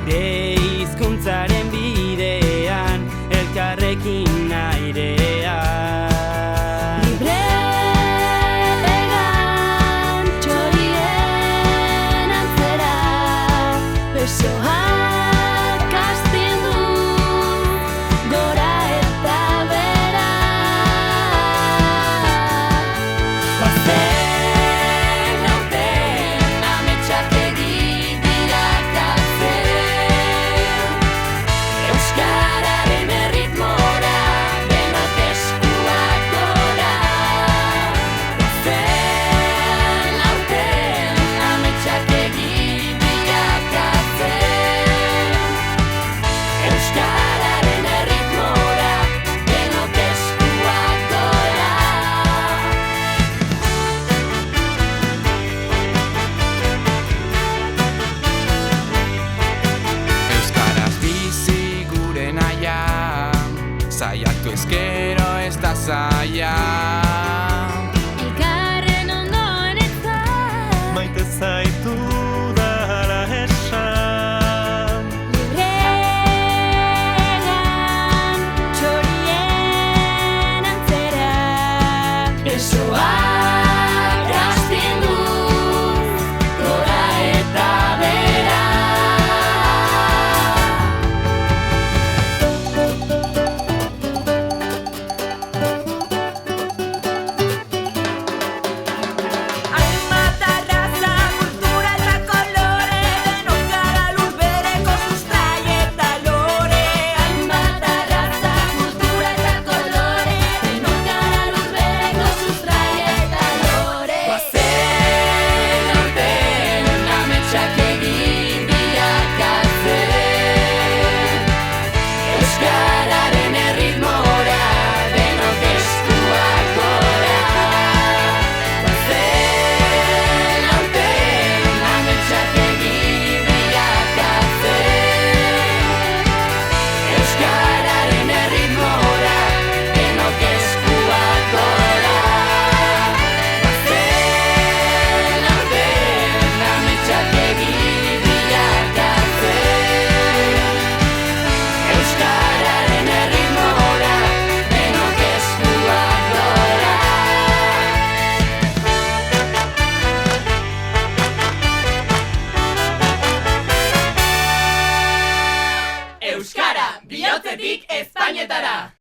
Gure hizkuntzaren bidean elkarrekin airean. Libregan txorien antzera besoak astindu gora eta bera. Bazen aurten ametsak bilakatzen euskararen erritmora denok eskuak gora. Bazen aurten ametsak bilakatzen euskararen erritmora denok eskuak gora. Euskaraz bizi gure naia, saiatu ezkero ez da zaila. Elkarren ondoen etzan Maite zaitu dara esan. Libregan txorien antzera besoak astindu gora eta bera. Hainbat arraza, kultura eta kolore, denok gara lur bereko sustrai eta lore. Hainbat arraza, kultura eta kolore, denok gara lur bereko sustrai eta lore. Bazen aurten ametsak bilakatzen euskararen erritmora denok eskuak gora. Bazen aurten ametsak bilakatzen euskararen erritmora denok eskuak gora. Bazen aurten ametsak bilakatzen euskararen erritmora denok eskuak gora. Euskara, bihotzetik Espainetara!